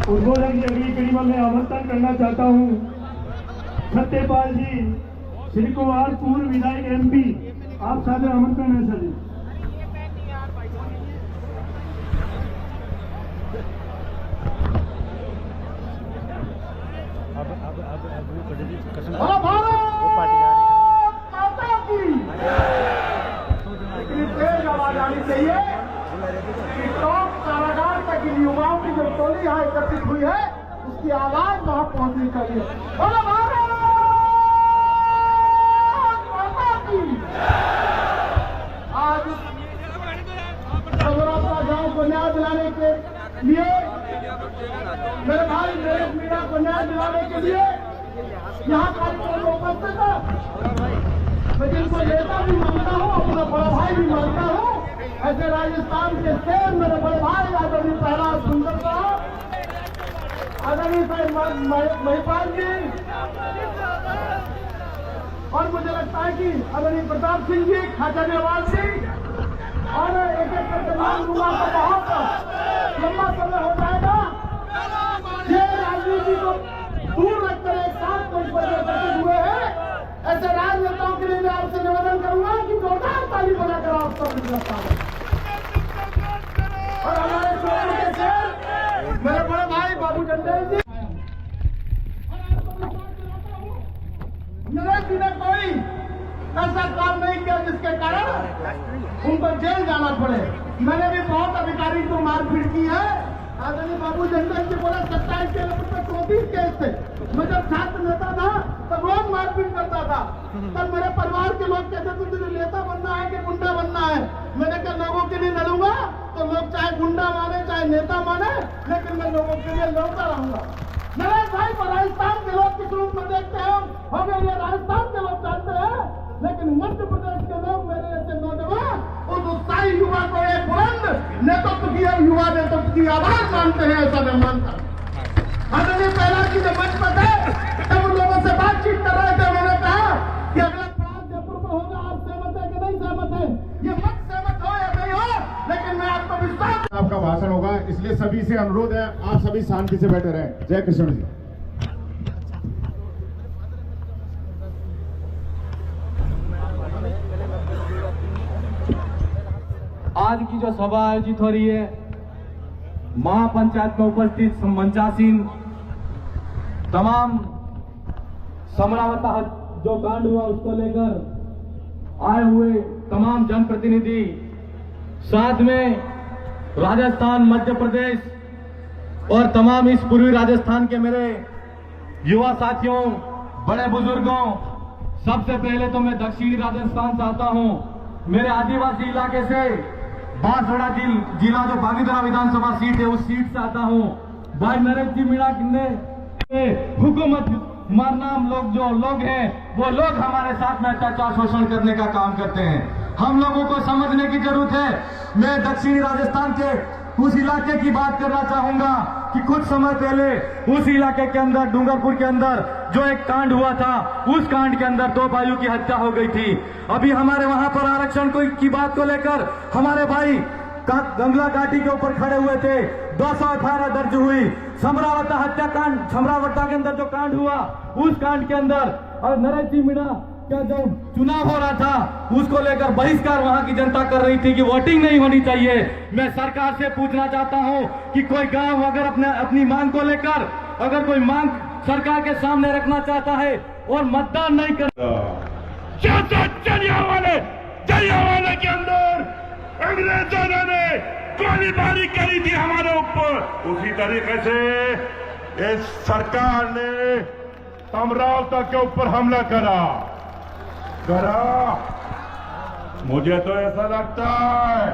उद्बोधन की अगली कड़ी में मैं आमंत्रण करना चाहता हूँ सत्यपाल जी, श्री कुमार, पूर्व विधायक MP। आप सादर आमंत्रण है सर जी। चाहिए कि टॉप कारागार तक इन युवाओं की जो टोली यहाँ एकत्रित हुई है उसकी आवाज वहां पहुंचनी चाहिए। बोलो भारत माता की। आज सौराष्ट्र गांव को न्याय दिलाने के लिए, मेरे भाई नरेश मीणा को न्याय दिलाने के लिए यहाँ कार्यक्रम में उपस्थित है। मैं जिनको नेता भी मानता हूँ, अपना बड़ा भाई भी मानता हूँ, ऐसे राजस्थान के शेर मेरे बड़े भाई आदरणीय प्रहलाद सुंदर साहब, आदरणीय महिपाल जी, और मुझे लगता है कि आदरणीय प्रताप सिंह जी, खाजानेवाल जी, और एक एक करके नाम लूंगा तो बहुत लंबा समय हो जाएगा। ये राजनीति को दूर रखकर एक साथ कोई परिवर्तन हुए हैं, ऐसे राजनेताओं के लिए मैं आपसे निवेदन करूंगा कि जोरदार ताली बनाकर आप सब गिरफ्तार करें। और हमारे शोर के शेर मेरे बड़े भाई बाबू चंदेल जी, नरेश जी ने कोई ऐसा काम नहीं किया जिसके कारण उनको जेल जाना पड़े। मैंने भी बहुत अधिकारी को मारपीट की है। आदरणीय बाबू चंदेल जी बोला 27 के 34 केस थे। मैं जब छात्र नेता था तब रोज मारपीट करता था। तब मेरे परिवार के लोग कहते थे तुझे नेता बनना है कि गुंडा बनना है। मैंने कहा लोगों के लिए लड़ूंगा, तो लोग चाहे गुंडा माने चाहे नेता माने, लेकिन मैं लोगों के लिए लड़ता रहूंगा। नरेश भाई को राजस्थान के लोग किस रूप में देखते हैं हो गए, ये राजस्थान के लोग जानते हैं, लेकिन मध्य प्रदेश के लोग मेरे जैसे नौजवान उस उत्साही युवा को एक बुलंद नेतृत्व की युवा नेतृत्व की आवाज मानते हैं, ऐसा मैं मानता हूँ। आदरणीय प्रहलाद जी जब मंच पर थे तब उन लोगों से बातचीत कर रहे थे, उन्होंने कहा कि अगला पड़ाव जयपुर में होगा, आप सहमत है कि नहीं सहमत है? ये मत सहमत हो या नहीं हो, लेकिन मैं आपको विश्वास। आपका भाषण होगा, इसलिए सभी से अनुरोध है आप सभी शांति से बैठे रहें। जय कृष्ण जी। आज की जो सभा आयोजित हो रही है, महापंचायत में उपस्थित मंचासीन तमाम समरावता जो कांड हुआ उसको लेकर आए हुए तमाम जनप्रतिनिधि, साथ में राजस्थान, मध्य प्रदेश और तमाम इस पूर्वी राजस्थान के मेरे युवा साथियों, बड़े बुजुर्गों, सबसे पहले तो मैं दक्षिणी राजस्थान से आता हूं। मेरे आदिवासी इलाके से बांसवाड़ा जिला जो बागीधरा विधानसभा सीट है उस सीट से आता हूं। भाई नरेश जी मीणा ने हुकूमत मारनाम लोग जो लोग हैं वो लोग हमारे साथ में अत्याचार शोषण करने का काम करते हैं। हम लोगों को समझने की जरूरत है। मैं दक्षिणी राजस्थान के उस इलाके की बात करना चाहूंगा कि कुछ समय पहले उस इलाके के अंदर, डूंगरपुर के अंदर जो एक कांड हुआ था, उस कांड के अंदर 2 भाइयों की हत्या हो गई थी। अभी हमारे वहां पर आरक्षण की बात को लेकर हमारे भाई गंगला घाटी के ऊपर खड़े हुए थे, 218 दर्ज हुई। समरावता हत्याकांड, समरावता के अंदर जो कांड हुआ उस कांड के अंदर, और नरेश जी मीणा का जो चुनाव हो रहा था उसको लेकर बहिष्कार वहां की जनता कर रही थी कि वोटिंग नहीं होनी चाहिए। मैं सरकार से पूछना चाहता हूं कि कोई गांव अगर अपनी मांग को लेकर अगर कोई मांग सरकार के सामने रखना चाहता है और मतदान नहीं करता, जलियांवाला के अंदर अंग्रेजों ने गोलीबारी करी थी हमारे ऊपर, उसी तरीके से इस सरकार ने समरावता के ऊपर हमला करा। मुझे तो ऐसा लगता है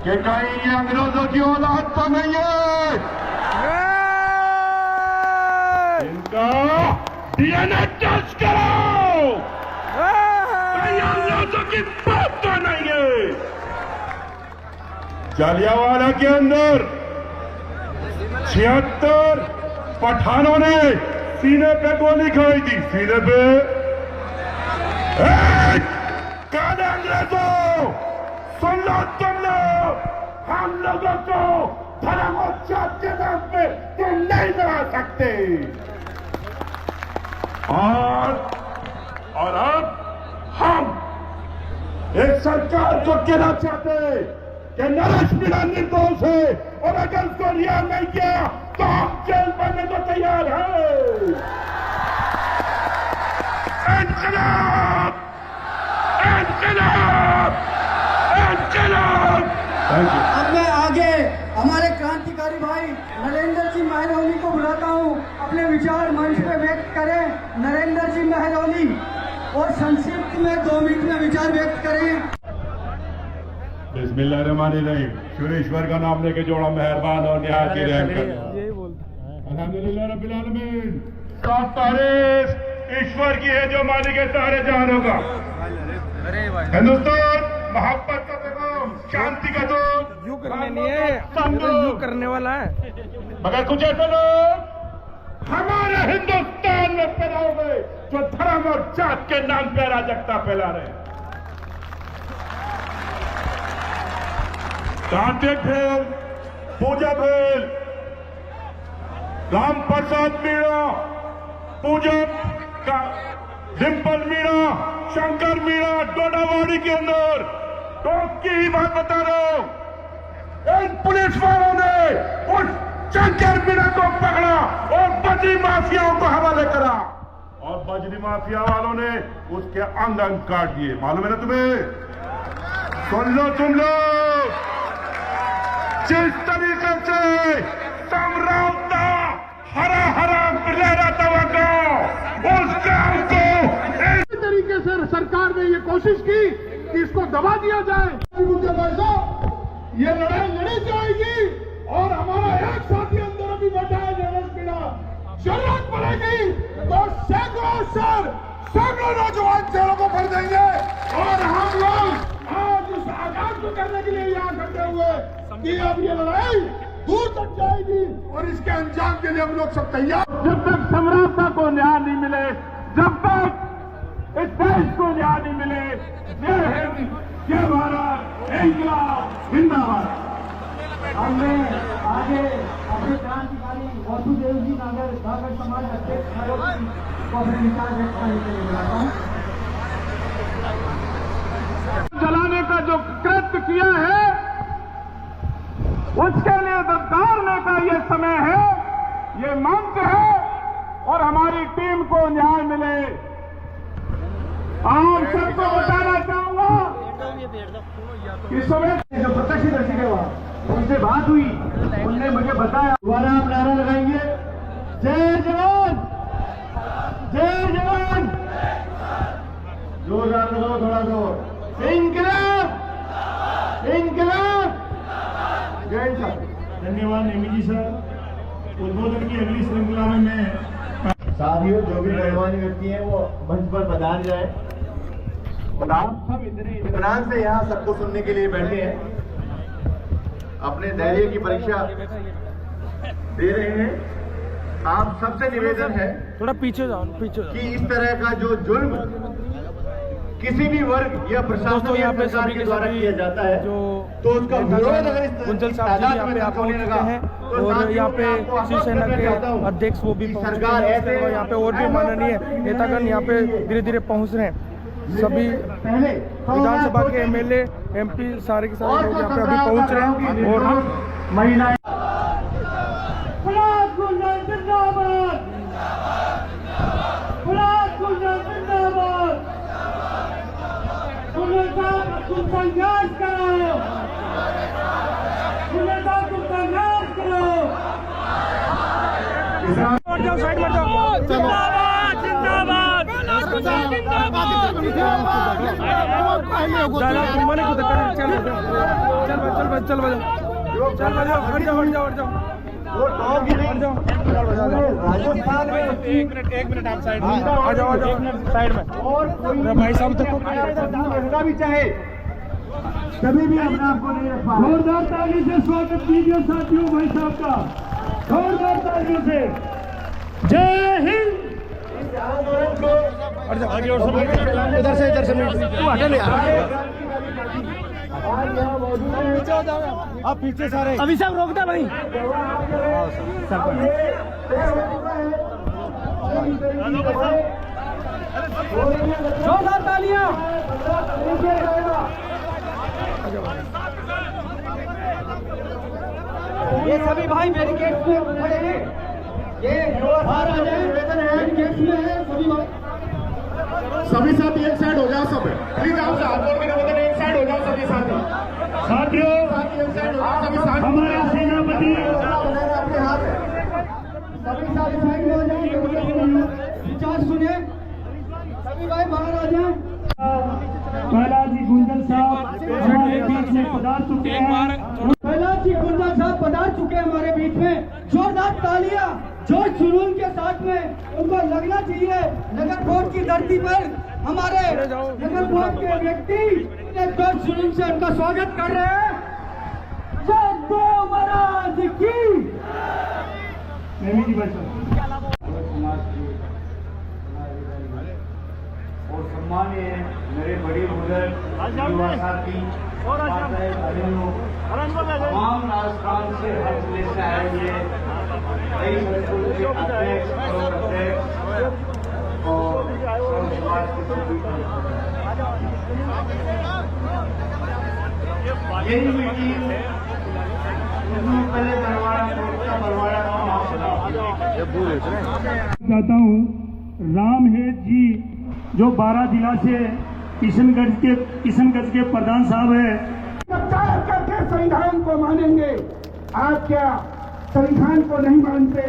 कि कहीं ये अंग्रेजों की औलाद तो नहीं है, इनका DNA टेस्ट करो, कहीं अंग्रेजों की बात तो नहीं है। जलियांवाला के अंदर 76 पठानों ने सीने पे गोली खाई थी, सीने पे। काले अंग्रेजों, सुन लो तुम लोग, हम लोगों को धर्म और जात के नाम पे तुम नहीं लड़ा सकते। और अब हम एक सरकार को कहना चाहते हैं कि नरेश मीणा निर्दोष है और अगर उसको रिहा नहीं किया तो हम जेल बनने को तैयार हैं। इंकलाब! इंकलाब! इंकलाब! Thank you. अब मैं आगे हमारे क्रांतिकारी भाई नरेंद्र जी महरौनी को बुलाता हूँ, अपने विचार मंच पे व्यक्त करें। नरेंद्र जी महरौनी और संक्षिप्त में 2 मिनट में विचार व्यक्त करें। बिस्मिल्लाहिर्रहमानिर्रहीम। सुरेश्वर का नाम लेके जोड़ा मेहरबान और निहायत ही रहम करना। अल्हम्दुलिल्लाह रब्बिल आलमीन। 7 तारीख ईश्वर की है जो मालिक है सारे जहानों का। हिंदुस्तान मोहब्बत का पैगाम, शांति का दूत, यू करने नहीं है, यू करने वाला है। मगर कुछ ऐसे लोग हमारे हिंदुस्तान में पैदा हो गए जो धर्म और जात के नाम पर अराजकता फैला रहे हैं। कार्तिक भेल, पूजा भेल, राम प्रसाद मीणा, पूजन का डिम्पल मीणा, शंकर मीणा डोडावाड़ी के अंदर तो की बात बता रहा हूं। इन पुलिस वालों ने उस शंकर मीणा को पकड़ा और बजरी माफियाओं को हवाले करा और बजरी माफिया वालों ने उसके अंग अंग काट दिए। मालूम है ना तुम्हें? सुन लो तुम लोग, जिस तरीके से समरावता हरा हरा लहरा तवा गांव, उस गांव को इस तरीके से सरकार ने ये कोशिश की कि इसको दबा दिया जाए। मुझे पैसा ये लड़ाई लड़ी जाएगी और हमारा एक साथी अंदर अभी बैठा है नरेश मीणा। जरूरत पड़ेगी तो सैकड़ों नौजवान जेलों को भर देंगे और हम लोग आज उस आगाज को करने के लिए यहाँ खड़े हुए कि अब ये लड़ाई दूर तक जाएगी और इसके अंजाम के लिए हम लोग सब तैयार। जब तक समरावता को न्याय नहीं मिले, जब तक इस देश को न्याय नहीं मिले, जय हिंद, जय भारत, इंकलाब जिंदाबाद। हमने आगे अपने क्रांतिकारी वासुदेव जी नागर नागर समाज अध्यक्ष को अपने विचार व्यक्त करने के लिए बुलाता हूँ। जलाने का जो कृत्य किया है उसके लिए दरकारने का ये समय है, ये मंच है और हमारी टीम को न्याय मिले। आप सबको बताना चाहूंगा कि समय जो प्रत्यक्षदर्शी थे वहां उनसे बात हुई, उनने मुझे बताया। दोबारा आप नारा लगाएंगे, जय जवान, जय जवान। जोरदार लगाओ, थोड़ा जोर। इंकलाब, इंकलाब। जय सर। धन्यवाद नेमी जी सर। उद्बोधन की अगली श्रृंखला में मैं साथियों जो भी गणमान्य व्यक्ति हैं वो मंच पर पधार जाए। आप सब इतने इत्मीनान से यहाँ सबको सुनने के लिए बैठे हैं, अपने धैर्य की परीक्षा दे रहे हैं। आप सबसे निवेदन है थोड़ा पीछे जाओ, पीछे जाओ। कि इस तरह का जो जुल्म किसी भी वर्ग या प्रशासन या सरकार के द्वारा किया जाता है तो उसका विरोध अगर इस गुंजल साहब जी यहाँ पे आप पहुँच चुके हैं और यहाँ पे शिवसेना के अध्यक्ष वो भी पहुँच चुके हैं और यहाँ पे और भी माननीय नेतागण यहाँ पे धीरे धीरे पहुँच रहे हैं। सभी विधानसभा के एमएलए एमपी सारे के सारे लोग यहाँ पे अभी पहुँच रहे हैं और हम महिलाएं संघर्ष करो, संघर्ष करो। साइड में जाओ। जिंदाबाद, जिंदाबाद, राजस्थान में एक मिनट आप साइड में आ जाओ साइड में। और कोई भाई साहब तक रहना भी चाहे कभी भी अपने आप को नहीं रखा। जोरदार ताली से स्वागत कीजिए साथियों भाई साहब का, जोरदार तालियों से। जय हिंद। इधर से तू हटे नहीं। आज यहाँ मौजूद हैं। आप पीछे सारे अभी सब रोक दे भाई। जोरदार तालियां। ये सभी भाई बैरिकेड पे खड़े हैं। ये बाहर आ जाए, बैरिकेड में है सभी भाई। सभी साथी एक साइड हो जाओ, सब प्लीज आप हाथ जोड़ के निवेदन है, एक साइड हो जाओ सभी साथी। साथियों, एक साइड हो जाओ सभी साथी। हमारे सेनापति अपने हाथ सभी साथी साइड में हो जाए, विचार सुने। सभी भाई बाहर आ जाए। कैलाश जी गुंजन साहब हमारे बीच में पधार चुके हैं। कैलाश जी गुंजन साहब पधार चुके हैं हमारे बीच में। जोरदार तालियां जोश जुनून के साथ में उनको लगना चाहिए। नगर कोट की धरती पर हमारे नगर कोट के व्यक्ति जोश जुनून से उनका स्वागत कर रहे हैं। जय देव महाराज की। नेमी जी बच्चों और सम्मानीय मेरे बड़े बुजुर्ग युवा साथी तमाम राजस्थान से हर जिले से आए हुए कई संस्कृत के अध्यक्ष और अध्यक्ष और समाज के सभी यही मीटिंग पहले बरवाड़ा चाहता हूँ राम हेत जी जो 12 जिला से किशनगंज के प्रधान साहब है। प्रचार करके संविधान को मानेंगे। आप क्या संविधान को नहीं मानते?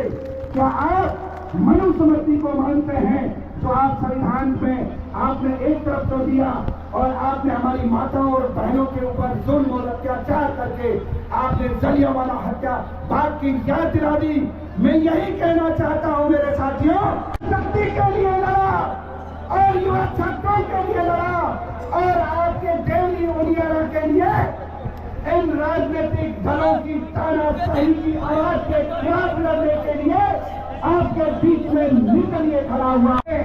क्या आप मनुस्मृति को मानते हैं? जो आप संविधान में आपने एक तरफ तो दिया और आपने हमारी माताओं और बहनों के ऊपर जुल्म और अत्याचार करके आपने जलियांवाला हत्या बाग की याद दिला दी। मैं यही कहना चाहता हूं मेरे साथियों, शक्ति के लिए लड़ा और युवा छात्रों के लिए लड़ा और आपके डेली उनियारा के लिए इन राजनीतिक दलों की तानाशाही की आवाज के खिलाफ लड़ने के लिए आपके बीच में निकलिए खड़ा हुआ है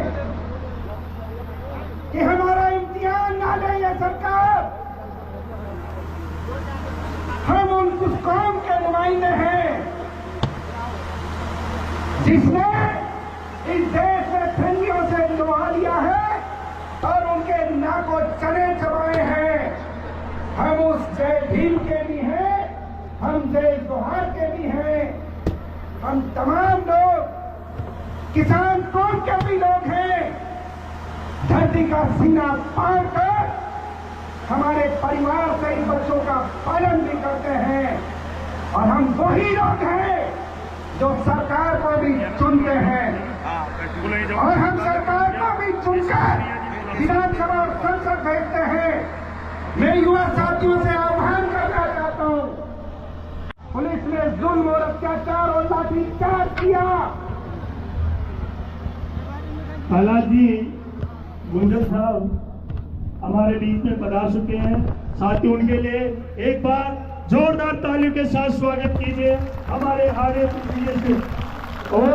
कि हमारा इम्तिहान ना ले ये सरकार। हम उस कौम के नुमाइंदे हैं जिसने इस देश में ठंडियों से लोहा लिया है और उनके नाकों चने चबाए हैं। हम उस जय भीम के भी हैं, हम जय जोहार के भी हैं, हम तमाम लोग किसान कौम के भी लोग हैं। धरती का सीना पार कर हमारे परिवार से इन बच्चों का पालन भी करते हैं और हम वही लोग हैं जो सरकार को भी चुनते हैं और हम सरकार को भी चुनकर विधानसभा और संसद भेजते हैं। मैं युवा साथियों से आह्वान करना चाहता हूं, पुलिस ने जुल्म और अत्याचार और लाठीचार्ज किया। कैलाश जी गुंजन साहब हमारे बीच में पधार चुके हैं। साथ ही उनके लिए एक बार जोरदार तालियों के साथ स्वागत कीजिए हमारे आगे और